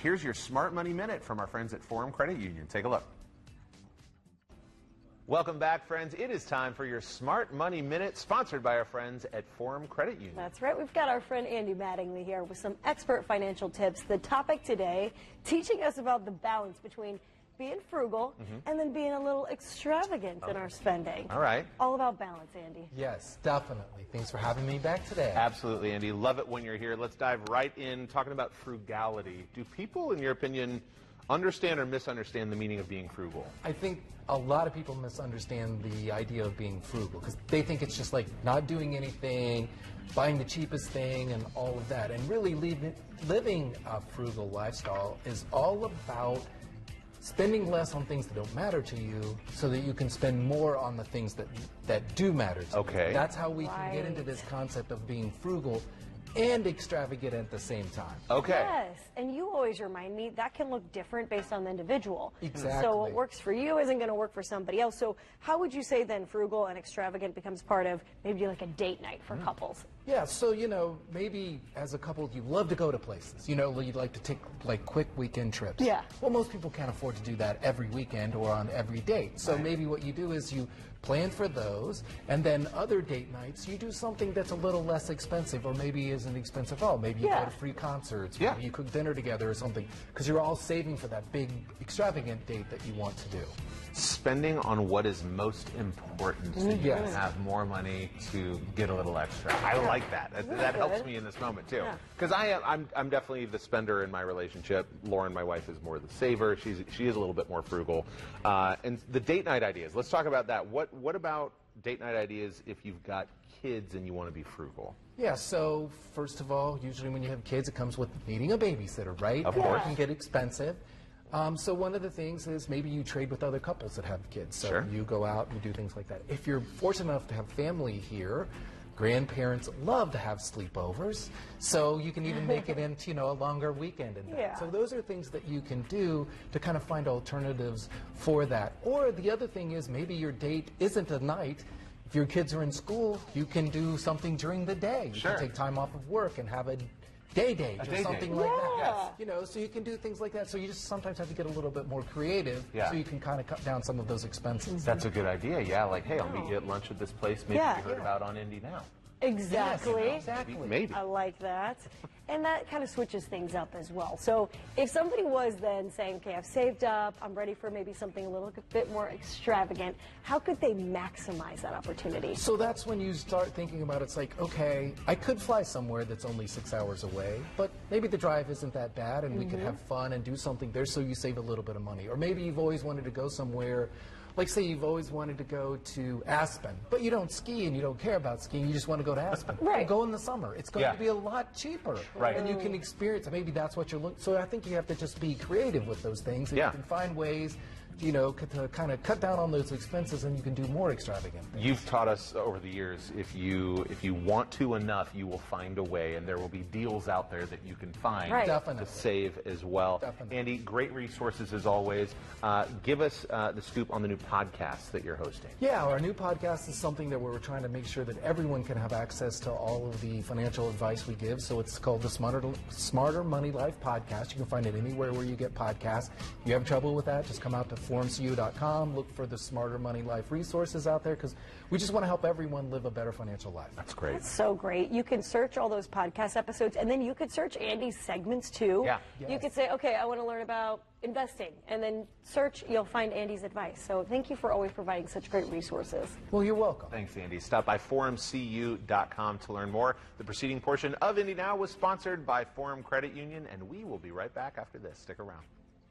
Here's your Smart Money Minute from our friends at Forum Credit Union. Take a look. Welcome back, friends. It is time for your Smart Money Minute, sponsored by our friends at Forum Credit Union. That's right. We've got our friend Andy Mattingly here with some expert financial tips. The topic today, teaching us about the balance between being frugal and then being a little extravagant in our spending. All right. All about balance, Andy. Yes, definitely. Thanks for having me back today. Absolutely, Andy. Love it when you're here. Let's dive right in talking about frugality. Do people, in your opinion, understand or misunderstand the meaning of being frugal? I think a lot of people misunderstand the idea of being frugal because they think it's just like not doing anything, buying the cheapest thing and all of that. And really living a frugal lifestyle is all about spending less on things that don't matter to you so that you can spend more on the things that do matter to you. That's how we can get into this concept of being frugal and extravagant at the same time. Okay. Yes, and you always remind me that can look different based on the individual. Exactly. So what works for you isn't going to work for somebody else. So how would you say then frugal and extravagant becomes part of maybe like a date night for couples? Yeah, so, you know, maybe as a couple, you love to go to places. You know, you'd like to take, like, quick weekend trips. Yeah. Well, most people can't afford to do that every weekend or on every date. So maybe what you do is you plan for those, and then other date nights, you do something that's a little less expensive or maybe isn't expensive at all. Maybe you go to free concerts, maybe you cook dinner together or something, because you're all saving for that big, extravagant date that you want to do. Spending on what is most important so you can have more money to get a little extra. I like that. That helps me in this moment too. Because I'm definitely the spender in my relationship. Lauren, my wife, is more the saver. She is a little bit more frugal. And the date night ideas. Let's talk about that. What about date night ideas if you've got kids and you want to be frugal? Yeah, so first of all, usually when you have kids, it comes with needing a babysitter, right? Of course. It can get expensive. So one of the things is maybe you trade with other couples that have kids. So you go out and do things like that. If you're fortunate enough to have family here, grandparents love to have sleepovers. So you can even make it into, you know, a longer weekend and that. So those are things that you can do to kind of find alternatives for that. Or the other thing is maybe your date isn't a night. If your kids are in school, you can do something during the day. You can take time off of work and have a day date or something like that. Yes. You know, so you can do things like that. So you just sometimes have to get a little bit more creative so you can kind of cut down some of those expenses. That's a good idea. Yeah, like, hey, I'll meet you at lunch at this place. Maybe you heard about on Indy Now. Exactly. Yes, exactly. Maybe. I like that. And that kind of switches things up as well. So if somebody was then saying, okay, I've saved up, I'm ready for maybe something a little bit more extravagant, how could they maximize that opportunity? So that's when you start thinking about it's like, okay, I could fly somewhere that's only 6 hours away, but maybe the drive isn't that bad and we could have fun and do something there so you save a little bit of money. Or maybe you've always wanted to go somewhere. Like, say you've always wanted to go to Aspen, but you don't ski and you don't care about skiing, you just want to go to Aspen. Well, go in the summer. It's going to be a lot cheaper. And you can experience it. Maybe that's what you're looking. So I think you have to just be creative with those things. And you can find ways, you know, to kind of cut down on those expenses, and you can do more extravagant things. You've taught us over the years, if you want to enough, you will find a way, and there will be deals out there that you can find to save as well. Andy, great resources as always. Give us the scoop on the new podcast that you're hosting. Yeah, our new podcast is something that we're trying to make sure that everyone can have access to all of the financial advice we give. So it's called the Smarter Money Life Podcast. You can find it anywhere where you get podcasts. If you have trouble with that, just come out to forumcu.com, look for the Smarter Money Life resources out there, because we just want to help everyone live a better financial life. That's great. That's so great. You can search all those podcast episodes, and then you could search Andy's segments too. You could say, okay, I want to learn about investing, and then search, you'll find Andy's advice. So thank you for always providing such great resources. Well, you're welcome. Thanks, Andy. Stop by forumcu.com to learn more. The preceding portion of Indy Now was sponsored by Forum Credit Union, and we will be right back after this. Stick around.